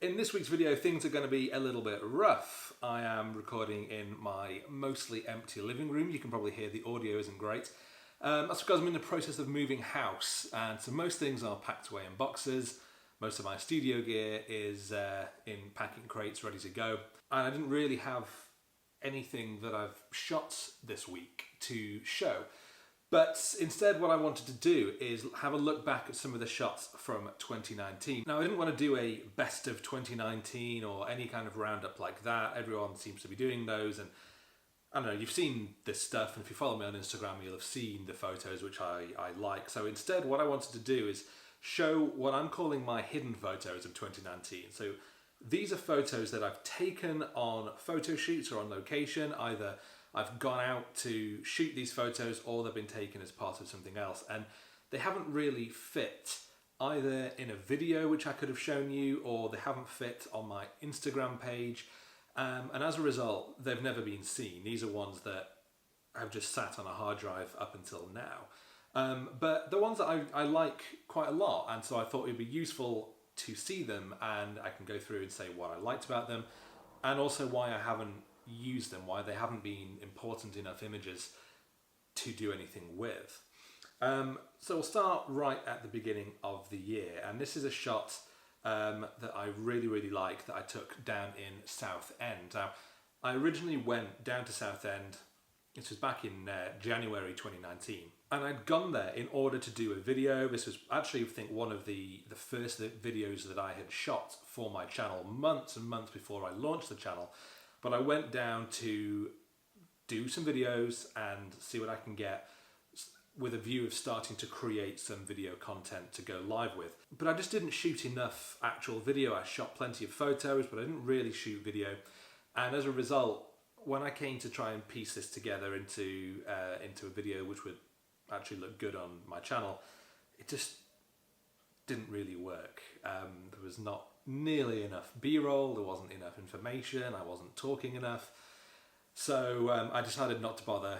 In this week's video, things are going to be a little bit rough. I am recording in my mostly empty living room. You can probably hear the audio isn't great. That's because I'm in the process of moving house, and so most things are packed away in boxes. Most of my studio gear is in packing crates ready to go. And I didn't really have anything that I've shot this week to show. But instead what I wanted to do is have a look back at some of the shots from 2019. Now I didn't want to do a best of 2019 or any kind of roundup like that. Everyone seems to be doing those, and I don't know, you've seen this stuff, and if you follow me on Instagram you'll have seen the photos which I like. So instead what I wanted to do is show what I'm calling my hidden photos of 2019. So these are photos that I've taken on photo shoots or on location. Either I've gone out to shoot these photos or they've been taken as part of something else, and they haven't really fit either in a video which I could have shown you, or they haven't fit on my Instagram page, and as a result they've never been seen. These are ones that have just sat on a hard drive up until now, but the ones that I like quite a lot, and so I thought it would be useful to see them, and I can go through and say what I liked about them and also why I haven't used them, why they haven't been important enough images to do anything with. So we'll start right at the beginning of the year, and this is a shot that I really like that I took down in Southend. Now I originally went down to Southend, this was back in January 2019, and I'd gone there in order to do a video. This was actually, I think, one of the first videos that I had shot for my channel months and months before I launched the channel. But I went down to do some videos and see what I can get, with a view of starting to create some video content to go live with. But I just didn't shoot enough actual video. I shot plenty of photos, but I didn't really shoot video. And as a result, when I came to try and piece this together into a video which would actually look good on my channel, it just didn't really work. There was not nearly enough B-roll, there wasn't enough information, I wasn't talking enough. So I decided not to bother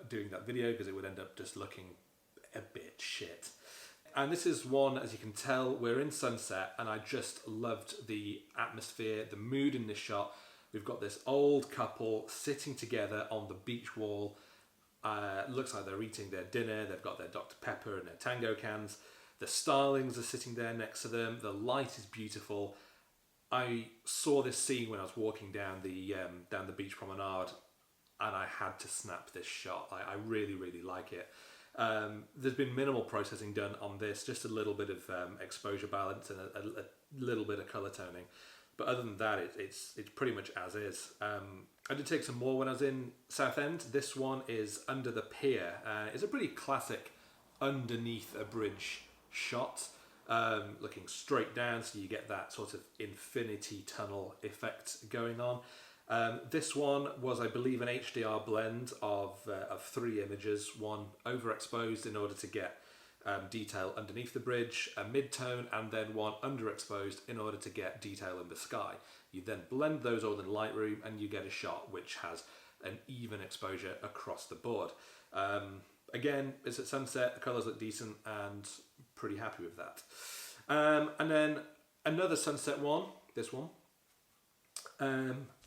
doing that video because it would end up just looking a bit shit. And this is one, as you can tell, we're in sunset, and I just loved the atmosphere, the mood in this shot. We've got this old couple sitting together on the beach wall. Looks like they're eating their dinner, they've got their Dr. Pepper and their Tango cans. The Starlings are sitting there next to them. The light is beautiful. I saw this scene when I was walking down the beach promenade, and I had to snap this shot. I really like it. There's been minimal processing done on this, just a little bit of exposure balance and a little bit of colour toning. But other than that, it's pretty much as is. I did take some more when I was in Southend. This one is under the pier. It's a pretty classic underneath a bridge shot, looking straight down, so you get that sort of infinity tunnel effect going on. This one was, I believe, an HDR blend of three images, one overexposed in order to get detail underneath the bridge, a mid-tone, and then one underexposed in order to get detail in the sky. You then blend those all in Lightroom and you get a shot which has an even exposure across the board. Again, it's at sunset, the colours look decent, and pretty happy with that. And then another sunset one, this one.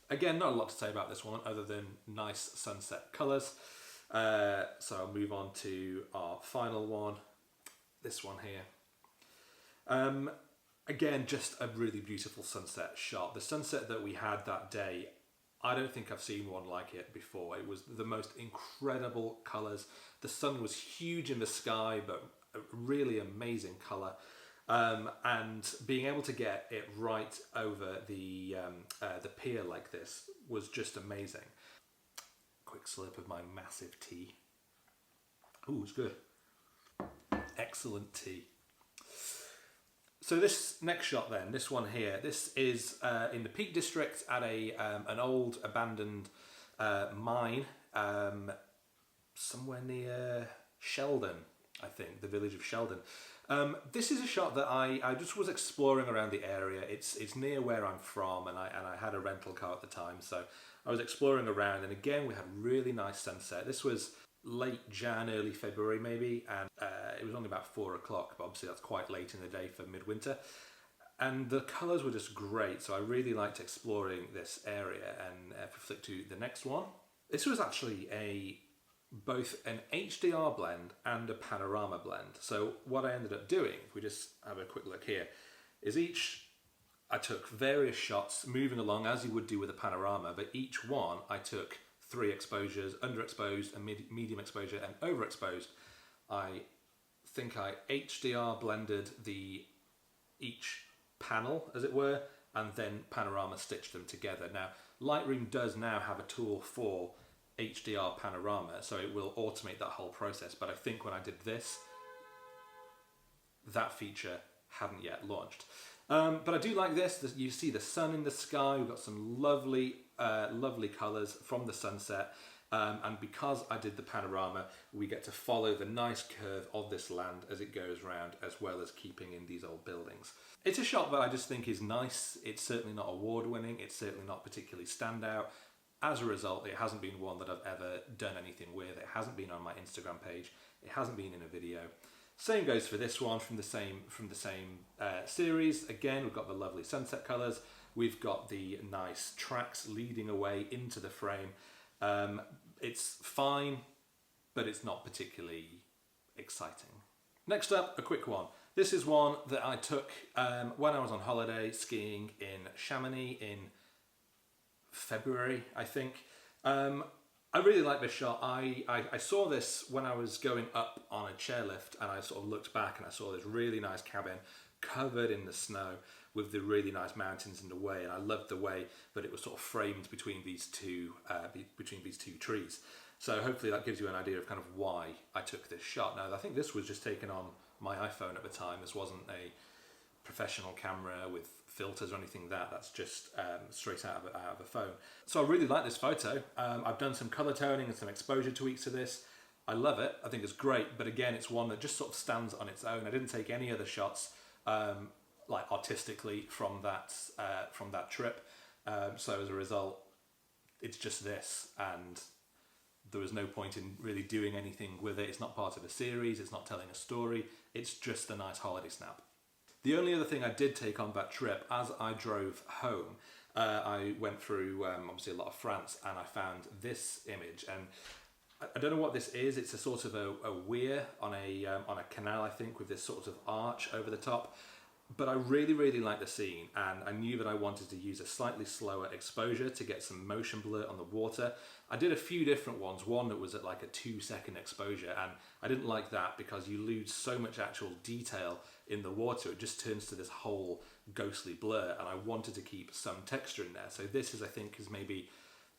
Again, not a lot to say about this one other than nice sunset colours. So I'll move on to our final one, this one here. Again, just a really beautiful sunset shot. The sunset that we had that day, I don't think I've seen one like it before. It was the most incredible colours. The sun was huge in the sky, but a really amazing colour. And being able to get it right over the pier like this was just amazing. Quick slurp of my massive tea. Ooh, it's good. Excellent tea. So this next shot then, this one here, this is in the Peak District at an old abandoned mine somewhere near Sheldon, I think, the village of Sheldon. This is a shot that I just was exploring around the area. It's near where I'm from, and I had a rental car at the time, so I was exploring around, and again we had really nice sunset. This was late Jan, early February maybe, and it was only about 4 o'clock, but obviously that's quite late in the day for midwinter. And the colours were just great, so I really liked exploring this area. And if we flick to the next one, this was actually both an HDR blend and a panorama blend. So what I ended up doing, if we just have a quick look here, is I took various shots moving along as you would do with a panorama, but each one I took 3 exposures: underexposed, a medium exposure, and overexposed. I think I HDR blended each panel, as it were, and then panorama stitched them together. Now, Lightroom does now have a tool for HDR panorama, so it will automate that whole process, but I think when I did this, that feature hadn't yet launched. But I do like this. You see the sun in the sky. We've got some lovely colours from the sunset. And because I did the panorama, we get to follow the nice curve of this land as it goes round, as well as keeping in these old buildings. It's a shot that I just think is nice. It's certainly not award-winning. It's certainly not particularly standout. As a result, it hasn't been one that I've ever done anything with. It hasn't been on my Instagram page. It hasn't been in a video. Same goes for this one from the same series. Again, we've got the lovely sunset colours. We've got the nice tracks leading away into the frame. It's fine, but it's not particularly exciting. Next up, a quick one. This is one that I took when I was on holiday skiing in Chamonix in February, I think. I really like this shot. I saw this when I was going up on a chairlift, and I sort of looked back and I saw this really nice cabin covered in the snow with the really nice mountains in the way, and I loved the way that it was sort of framed between these two trees. So hopefully that gives you an idea of kind of why I took this shot. Now, I think this was just taken on my iPhone at the time. This wasn't a professional camera with filters or anything that's just straight out of a phone. So I really like this photo. I've done some color toning and some exposure tweaks to this. I love it. I think it's great, but again, it's one that just sort of stands on its own. I didn't take any other shots like artistically from that trip. So as a result, it's just this, and there was no point in really doing anything with it. It's not part of a series. It's not telling a story. It's just a nice holiday snap. The only other thing I did take on that trip, as I drove home, I went through obviously a lot of France, and I found this image. And I don't know what this is. It's a sort of a weir on a canal, I think, with this sort of arch over the top. But I really, really like the scene, and I knew that I wanted to use a slightly slower exposure to get some motion blur on the water. I did a few different ones, one that was at like a 2-second exposure, and I didn't like that because you lose so much actual detail in the water. It just turns to this whole ghostly blur, and I wanted to keep some texture in there. So this is, I think, is maybe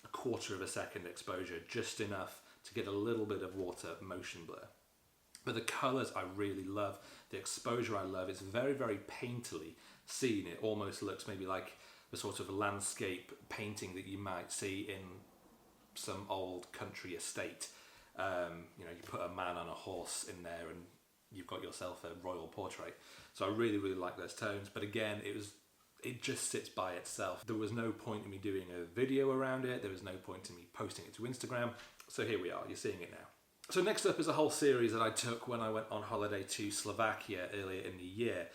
a 1/4 of a second exposure, just enough to get a little bit of water motion blur. But the colours I really love, the exposure I love. It's very, very painterly seen. It almost looks maybe like the sort of landscape painting that you might see in some old country estate. You put a man on a horse in there and you've got yourself a royal portrait. So I really, really like those tones. But again, it just sits by itself. There was no point in me doing a video around it. There was no point in me posting it to Instagram. So here we are, you're seeing it now. So next up is a whole series that I took when I went on holiday to Slovakia earlier in the year.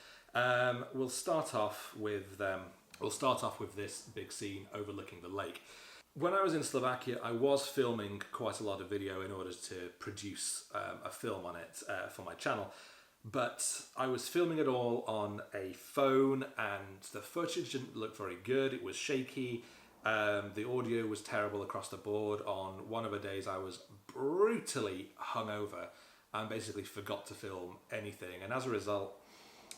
We'll start off with this big scene overlooking the lake. When I was in Slovakia, I was filming quite a lot of video in order to produce a film on it for my channel. But I was filming it all on a phone, and the footage didn't look very good. It was shaky. The audio was terrible across the board. On one of the days I was brutally hungover and basically forgot to film anything. And as a result,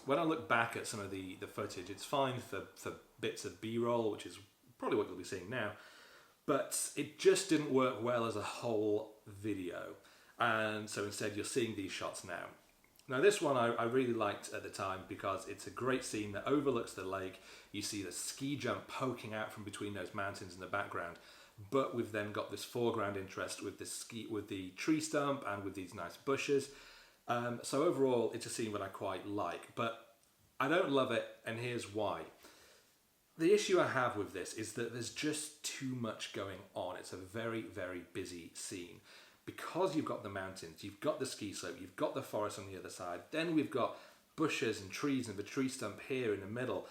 when I look back at some of the footage, it's fine for bits of B-roll, which is probably what you'll be seeing now. But it just didn't work well as a whole video. And so instead you're seeing these shots now. Now this one I really liked at the time because it's a great scene that overlooks the lake. You see the ski jump poking out from between those mountains in the background, but we've then got this foreground interest with the tree stump and with these nice bushes. So overall, it's a scene that I quite like, but I don't love it, and here's why. The issue I have with this is that there's just too much going on. It's a very, very busy scene. Because you've got the mountains, you've got the ski slope, you've got the forest on the other side, then we've got bushes and trees and the tree stump here in the middle.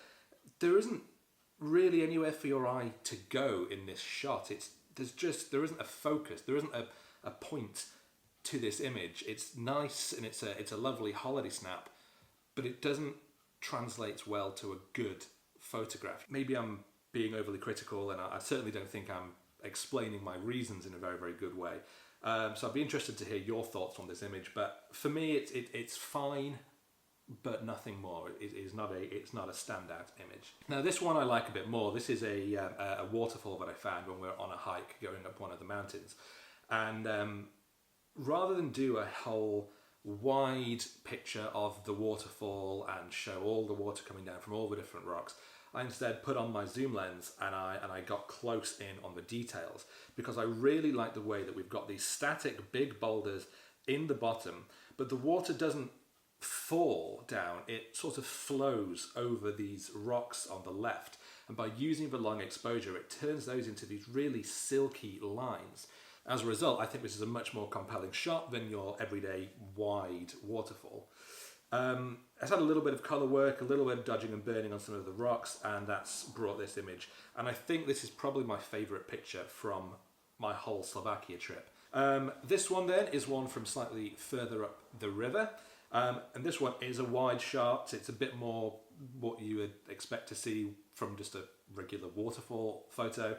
There isn't really anywhere for your eye to go in this shot. There isn't a focus, there isn't a point to this image. It's nice and it's a lovely holiday snap, but it doesn't translate well to a good photograph. Maybe I'm being overly critical, and I certainly don't think I'm explaining my reasons in a very, very good way. So I'd be interested to hear your thoughts on this image. But for me, it's fine, but nothing more. It's not a standout image. Now this one I like a bit more. This is a waterfall that I found when we were on a hike going up one of the mountains, and rather than do a whole wide picture of the waterfall and show all the water coming down from all the different rocks, I instead put on my zoom lens and I got close in on the details, because I really like the way that we've got these static big boulders in the bottom, but the water doesn't fall down, it sort of flows over these rocks on the left, and by using the long exposure it turns those into these really silky lines. As a result, I think this is a much more compelling shot than your everyday wide waterfall. It's had a little bit of colour work, a little bit of dodging and burning on some of the rocks, and that's brought this image. And I think this is probably my favourite picture from my whole Slovakia trip. This one then is one from slightly further up the river. And this one is a wide shot. It's a bit more what you would expect to see from just a regular waterfall photo.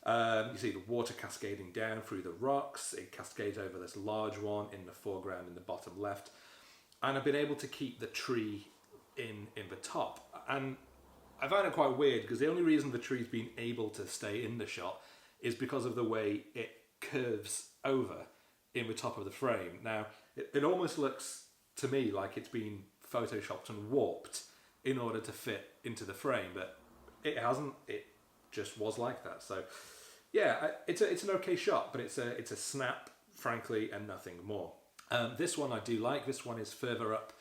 You see the water cascading down through the rocks. It cascades over this large one in the foreground in the bottom left. And I've been able to keep the tree in the top. And I find it quite weird, because the only reason the tree's been able to stay in the shot is because of the way it curves over in the top of the frame. Now, it almost looks to me like it's been photoshopped and warped in order to fit into the frame, but it hasn't. It just was like that. So yeah, it's an okay shot, but it's a snap, frankly, and nothing more. This one I do like. This one is further up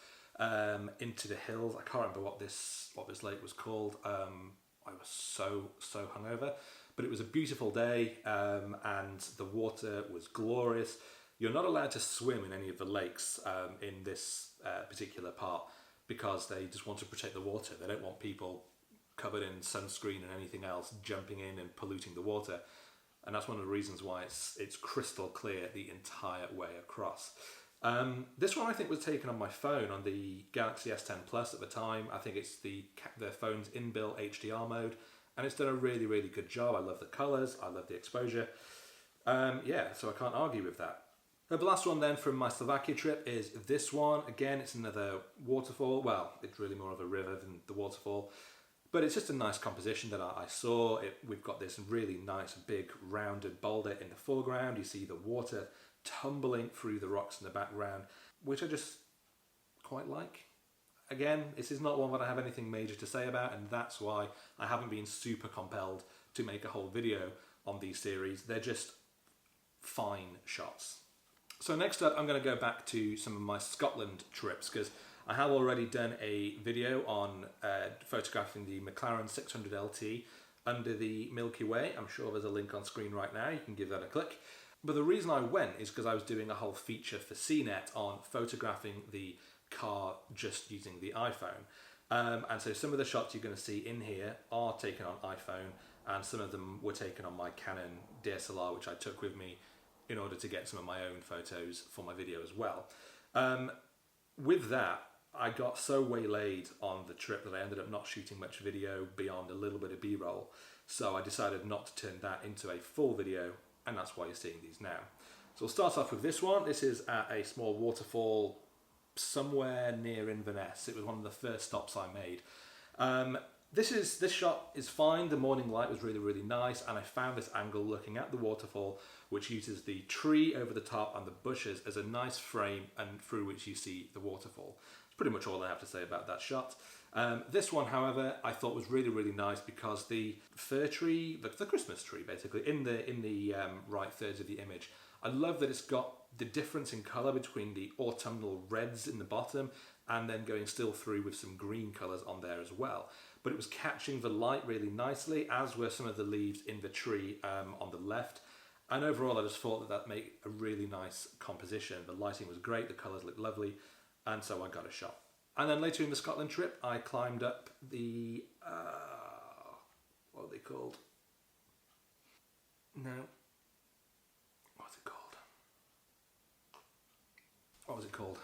into the hills. I can't remember what this lake was called. I was so hungover, but it was a beautiful day, and the water was glorious. You're not allowed to swim in any of the lakes in this particular part, because they just want to protect the water. They don't want people covered in sunscreen and anything else jumping in and polluting the water. And that's one of the reasons why it's crystal clear the entire way across. This one I think was taken on my phone, on the Galaxy S10 Plus at the time. I think it's the phone's inbuilt HDR mode, and it's done a really, really good job. I love the colours, I love the exposure. Yeah, so I can't argue with that. The last one then from my Slovakia trip is this one. Again, it's another waterfall. Well, it's really more of a river than the waterfall, but it's just a nice composition that I saw. We've got this really nice big rounded boulder in the foreground. You see the water tumbling through the rocks in the background, which I just quite like. Again, this is not one that I have anything major to say about, and that's why I haven't been super compelled to make a whole video on these series. They're just fine shots. So next up, I'm going to go back to some of my Scotland trips, because I have already done a video on photographing the McLaren 600 LT under the Milky Way. I'm sure there's a link on screen right now. You can give that a click. But the reason I went is because I was doing a whole feature for CNET on photographing the car just using the iPhone. And so some of the shots you're going to see in here are taken on iPhone, and some of them were taken on my Canon DSLR, which I took with me in order to get some of my own photos for my video as well. With that, I got so waylaid on the trip that I ended up not shooting much video beyond a little bit of B-roll. So I decided not to turn that into a full video, and that's why you're seeing these now. So we'll start off with this one. This is at a small waterfall somewhere near Inverness. It was one of the first stops I made. This shot is fine. The morning light was really, really nice, and I found this angle looking at the waterfall, which uses the tree over the top and the bushes as a nice frame, and through which you see the waterfall. That's pretty much all I have to say about that shot. This one, however, I thought was really, really nice because the fir tree, the Christmas tree, basically, in the right thirds of the image, I love that it's got the difference in colour between the autumnal reds in the bottom and then going still through with some green colours on there as well. But it was catching the light really nicely, as were some of the leaves in the tree on the left. And overall, I just thought that made a really nice composition. The lighting was great, the colours looked lovely, and so I got a shot. And then later in the Scotland trip, I climbed up the, what are they called? No. What's it called? What was it called?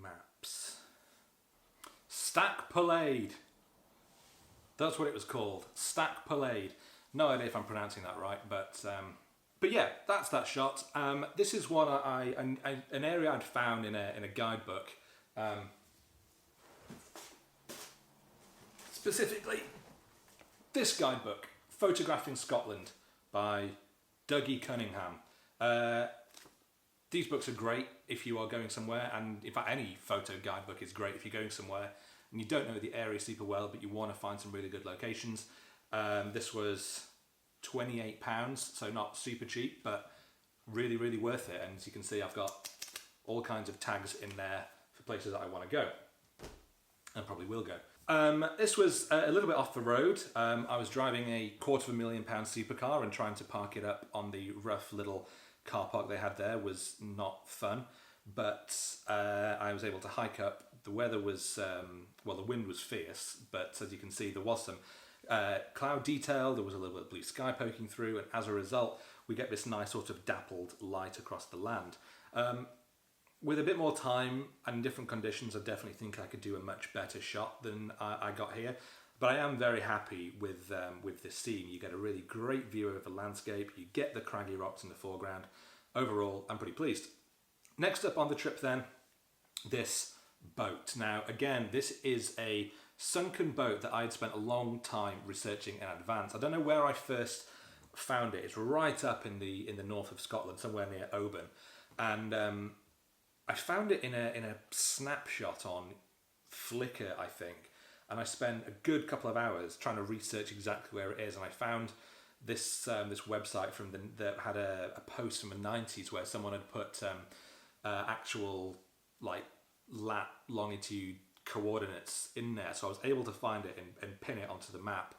Maps. Stac Pulleid. That's what it was called. Stac Pulleid. No idea if I'm pronouncing that right, but yeah, that's that shot. This is one an area I'd found in a guidebook. Specifically, this guidebook, Photographing Scotland by Dougie Cunningham. These books are great if you are going somewhere, and in fact any photo guidebook is great if you're going somewhere and you don't know the area super well but you want to find some really good locations. This was £28, so not super cheap, but really, really worth it. And as you can see, I've got all kinds of tags in there for places that I want to go and probably will go. This was a little bit off the road. I was driving a £250,000 supercar, and trying to park it up on the rough little car park they had there was not fun, but I was able to hike up. The weather was, well, the wind was fierce, but as you can see, there was some cloud detail, there was a little bit of blue sky poking through, and as a result, we get this nice sort of dappled light across the land. With a bit more time and different conditions, I definitely think I could do a much better shot than I got here. But I am very happy with this scene. You get a really great view of the landscape, you get the craggy rocks in the foreground. Overall, I'm pretty pleased. Next up on the trip then, this boat. Now again, this is a sunken boat that I'd spent a long time researching in advance. I don't know where I first found it. It's right up in the north of Scotland, somewhere near Oban. And I found it in a snapshot on Flickr, I think, and I spent a good couple of hours trying to research exactly where it is, and I found this website from that had a post from the 90s where someone had put actual like lat longitude coordinates in there, so I was able to find it and pin it onto the map.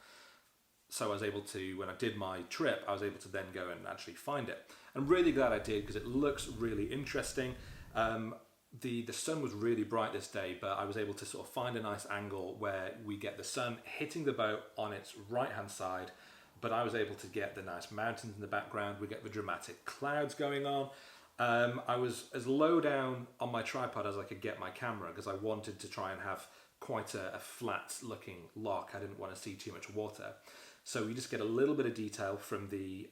So I was able to, when I did my trip, I was able to then go and actually find it. I'm really glad I did, because it looks really interesting. The sun was really bright this day, but I was able to sort of find a nice angle where we get the sun hitting the boat on its right hand side, but I was able to get the nice mountains in the background. We get the dramatic clouds going on. I was as low down on my tripod as I could get my camera, because I wanted to try and have quite a flat looking lock. I didn't want to see too much water. So we just get a little bit of detail from the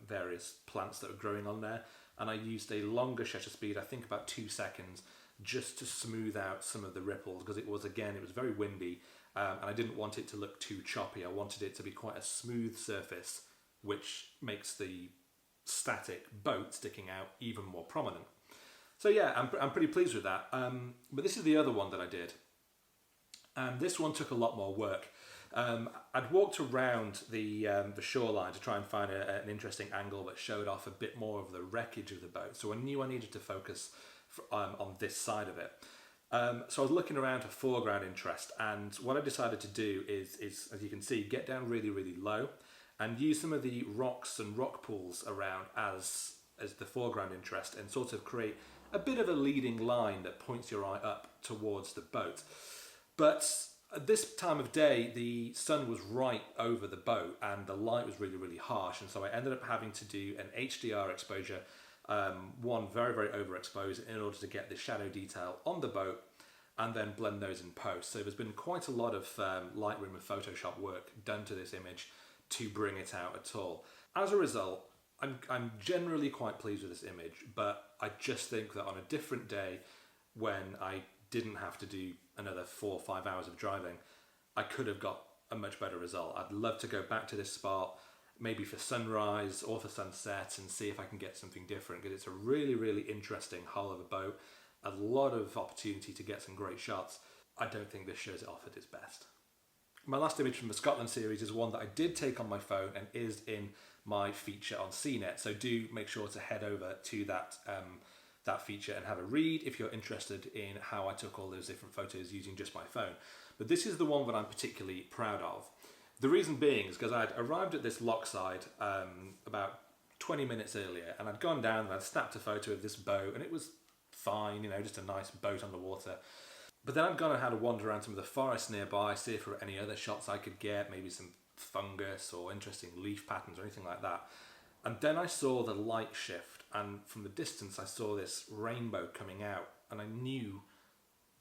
various plants that are growing on there. And I used a longer shutter speed, I think about 2 seconds, just to smooth out some of the ripples, because it was very windy, and I didn't want it to look too choppy. I wanted it to be quite a smooth surface, which makes the static boat sticking out even more prominent. So yeah, I'm pretty pleased with that. But this is the other one that I did, and this one took a lot more work. I'd walked around the shoreline to try and find an interesting angle that showed off a bit more of the wreckage of the boat, so I knew I needed to focus on this side of it. So I was looking around for foreground interest, and what I decided to do is, as you can see, get down really, really low and use some of the rocks and rock pools around as the foreground interest, and sort of create a bit of a leading line that points your eye up towards the boat. But at this time of day, the sun was right over the boat and the light was really, really harsh, and so I ended up having to do an HDR exposure, one very, very overexposed, in order to get the shadow detail on the boat, and then blend those in post. So there's been quite a lot of Lightroom and Photoshop work done to this image to bring it out at all. As a result, I'm generally quite pleased with this image, but I just think that on a different day, when I didn't have to do another 4 or 5 hours of driving, I could have got a much better result. I'd love to go back to this spot, maybe for sunrise or for sunset, and see if I can get something different, because it's a really, really interesting hull of a boat, a lot of opportunity to get some great shots. I don't think this shows it off at its best. My last image from the Scotland series is one that I did take on my phone and is in my feature on CNET, so do make sure to head over to that feature and have a read if you're interested in how I took all those different photos using just my phone. But this is the one that I'm particularly proud of. The reason being is because I'd arrived at this lockside about 20 minutes earlier, and I'd gone down and I'd snapped a photo of this boat, and it was fine, you know, just a nice boat on the water. But then I'd gone and had a wander around some of the forests nearby, see if there were any other shots I could get, maybe some fungus or interesting leaf patterns or anything like that. And then I saw the light shift, and from the distance I saw this rainbow coming out, and I knew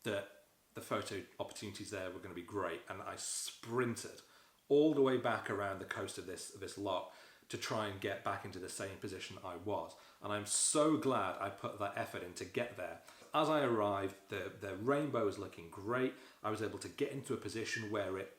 that the photo opportunities there were going to be great, and I sprinted all the way back around the coast of this loch to try and get back into the same position I was. And I'm so glad I put that effort in to get there. As I arrived, the rainbow was looking great. I was able to get into a position where it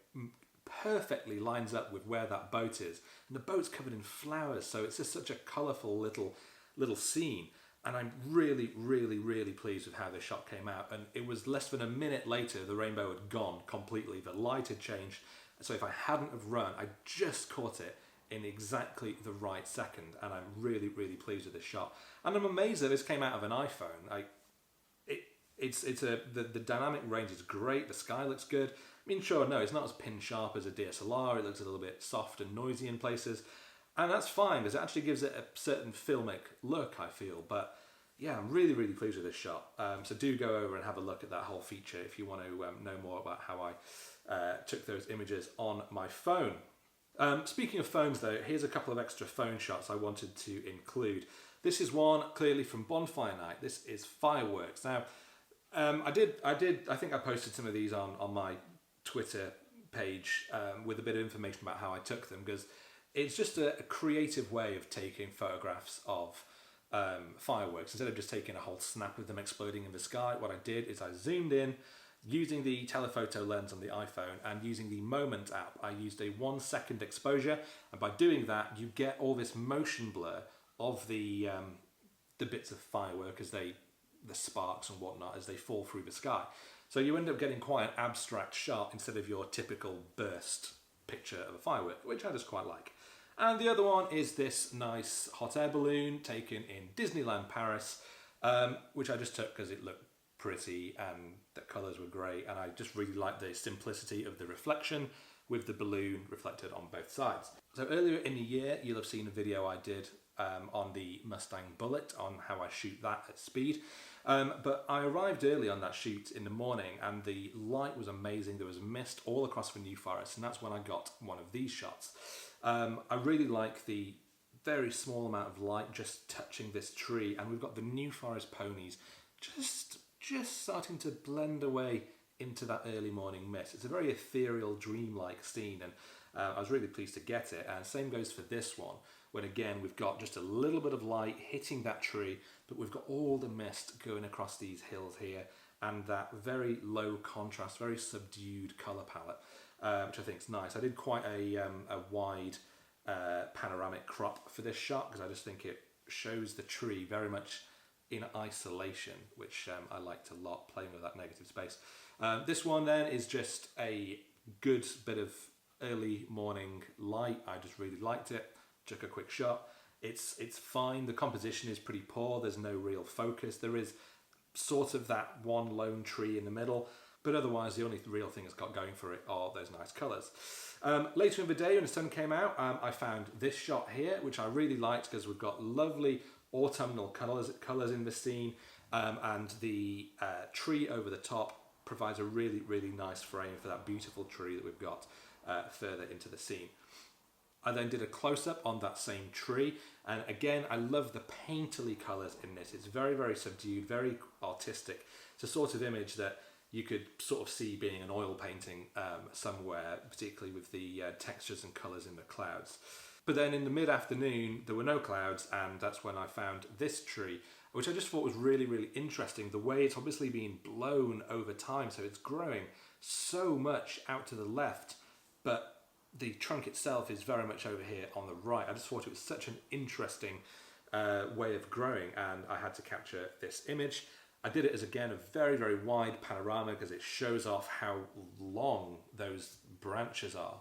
perfectly lines up with where that boat is. And the boat's covered in flowers, so it's just such a colourful little scene. And I'm really, really, really pleased with how this shot came out. And it was less than a minute later, the rainbow had gone completely. The light had changed. So if I hadn't have run, I just caught it in exactly the right second. And I'm really, really pleased with this shot. And I'm amazed that this came out of an iPhone. The dynamic range is great. The sky looks good. I mean, sure, no, it's not as pin sharp as a DSLR. It looks a little bit soft and noisy in places. And that's fine, because it actually gives it a certain filmic look, I feel. But yeah, I'm really, really pleased with this shot. So do go over and have a look at that whole feature if you want to know more about how I took those images on my phone. Speaking of phones though, here's a couple of extra phone shots I wanted to include. This is one clearly from Bonfire Night. This is fireworks. Now, I think I posted some of these on my Twitter page with a bit of information about how I took them, because it's just a creative way of taking photographs of fireworks. Instead of just taking a whole snap of them exploding in the sky, what I did is I zoomed in using the telephoto lens on the iPhone and using the Moment app. I used a 1 second exposure, and by doing that you get all this motion blur of the bits of firework the sparks and whatnot as they fall through the sky. So you end up getting quite an abstract shot instead of your typical burst picture of a firework, which I just quite like. And the other one is this nice hot air balloon taken in Disneyland Paris, which I just took because it looked pretty and the colours were great, and I just really liked the simplicity of the reflection with the balloon reflected on both sides. So earlier in the year you'll have seen a video I did on the Mustang Bullet, on how I shoot that at speed. But I arrived early on that shoot in the morning and the light was amazing. There was mist all across the New Forest, and that's when I got one of these shots. I really like the very small amount of light just touching this tree, and we've got the New Forest ponies just starting to blend away into that early morning mist. It's a very ethereal, dreamlike scene, and I was really pleased to get it. And same goes for this one, when again we've got just a little bit of light hitting that tree, but we've got all the mist going across these hills here, and that very low contrast, very subdued colour palette, which I think is nice. I did quite a wide panoramic crop for this shot because I just think it shows the tree very much in isolation, which I liked a lot, playing with that negative space. This one then is just a good bit of early morning light. I just really liked it. Took a quick shot. It's fine. The composition is pretty poor. There's no real focus. There is sort of that one lone tree in the middle, but otherwise the only real thing it's got going for it are those nice colours. Later in the day when the sun came out, I found this shot here, which I really liked because we've got lovely autumnal colours in the scene, and the tree over the top provides a really, really nice frame for that beautiful tree that we've got further into the scene. I then did a close-up on that same tree, and again I love the painterly colours in this. It's very, very subdued, very artistic. It's a sort of image that you could sort of see being an oil painting somewhere, particularly with the textures and colours in the clouds. But then in the mid-afternoon there were no clouds, and that's when I found this tree, which I just thought was really, really interesting. The way it's obviously been blown over time, so it's growing so much out to the left, but the trunk itself is very much over here on the right. I just thought it was such an interesting way of growing, and I had to capture this image. I did it as, again, a very, very wide panorama because it shows off how long those branches are.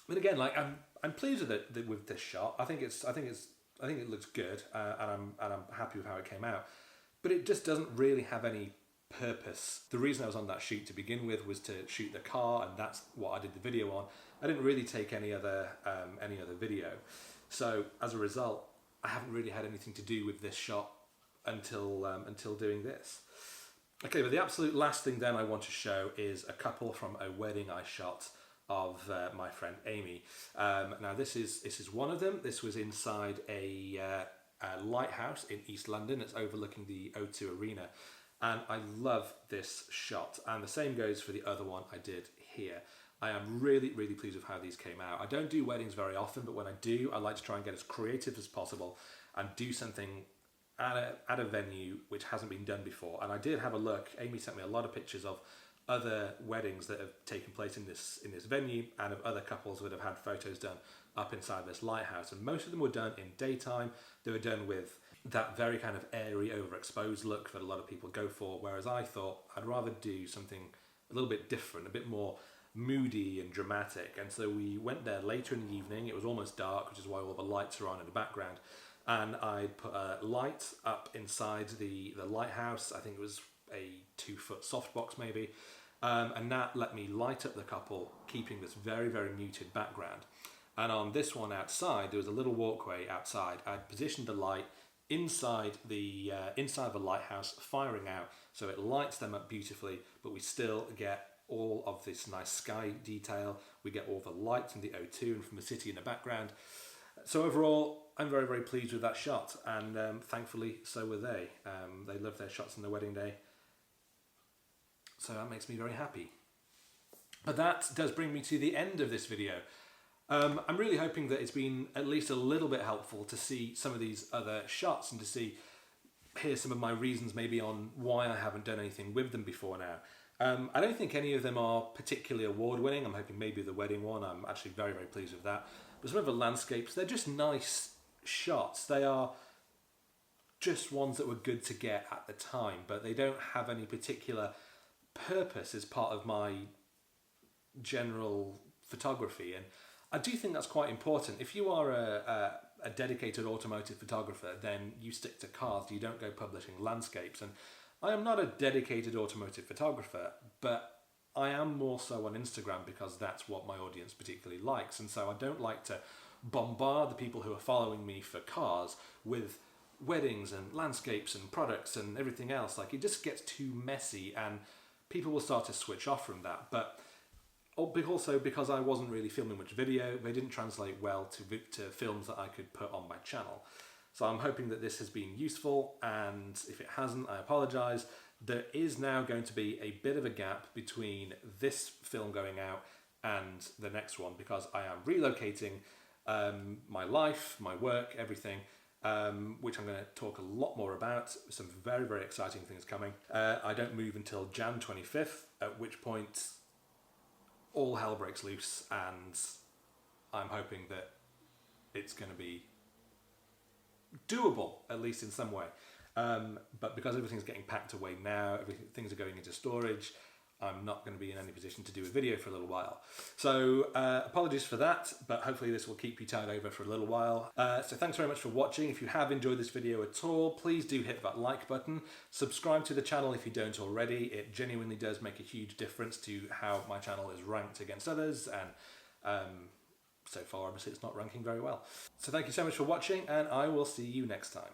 But again, like I'm pleased with this shot. I think it looks good, and I'm happy with how it came out. But it just doesn't really have any purpose. The reason I was on that shoot to begin with was to shoot the car, and that's what I did the video on. I didn't really take any other video, so as a result, I haven't really had anything to do with this shot until doing this. Okay, but the absolute last thing then I want to show is a couple from a wedding I shot of my friend Amy. Now this is one of them. This was inside a lighthouse in East London. It's overlooking the O2 Arena, and I love this shot. And the same goes for the other one I did here. I am really, really pleased with how these came out. I don't do weddings very often, but when I do, I like to try and get as creative as possible and do something at a venue which hasn't been done before. And I did have a look. Amy sent me a lot of pictures of other weddings that have taken place in this venue, and of other couples that have had photos done up inside this lighthouse. And most of them were done in daytime. They were done with that very kind of airy, overexposed look that a lot of people go for, whereas I thought I'd rather do something a little bit different, a bit more moody and dramatic. And so we went there later in the evening. It was almost dark, which is why all the lights are on in the background. And I put a light up inside the lighthouse. I think it was a 2-foot softbox maybe. And that let me light up the couple, keeping this very, very muted background. And on this one outside, there was a little walkway outside. I'd positioned the light inside the lighthouse, firing out, so it lights them up beautifully, but we still get all of this nice sky detail. We get all the lights and the O2 and from the city in the background. So overall, I'm very, very pleased with that shot, and thankfully so were they. They loved their shots on their wedding day, so that makes me very happy. But that does bring me to the end of this video. I'm really hoping that it's been at least a little bit helpful to see some of these other shots and to hear some of my reasons maybe on why I haven't done anything with them before now. I don't think any of them are particularly award-winning. I'm hoping maybe the wedding one. I'm actually very, very pleased with that. But some of the landscapes, they're just nice shots. They are just ones that were good to get at the time, but they don't have any particular purpose as part of my general photography. And I do think that's quite important. If you are a dedicated automotive photographer, then you stick to cars. You don't go publishing landscapes. And I am not a dedicated automotive photographer, but I am more so on Instagram because that's what my audience particularly likes. And so I don't like to bombard the people who are following me for cars with weddings and landscapes and products and everything else. Like, it just gets too messy and people will start to switch off from that. But also because I wasn't really filming much video, they didn't translate well to films that I could put on my channel. So I'm hoping that this has been useful, and if it hasn't, I apologise. There is now going to be a bit of a gap between this film going out and the next one because I am relocating my life, my work, everything, which I'm going to talk a lot more about. Some very, very exciting things coming. I don't move until Jan 25th, at which point all hell breaks loose, and I'm hoping that it's going to be doable, at least in some way. But because everything's getting packed away now, things are going into storage, I'm not going to be in any position to do a video for a little while. So apologies for that, but hopefully this will keep you tied over for a little while. So thanks very much for watching. If you have enjoyed this video at all, please do hit that like button. Subscribe to the channel if you don't already. It genuinely does make a huge difference to how my channel is ranked against others, and so far obviously it's not ranking very well. So thank you so much for watching, and I will see you next time.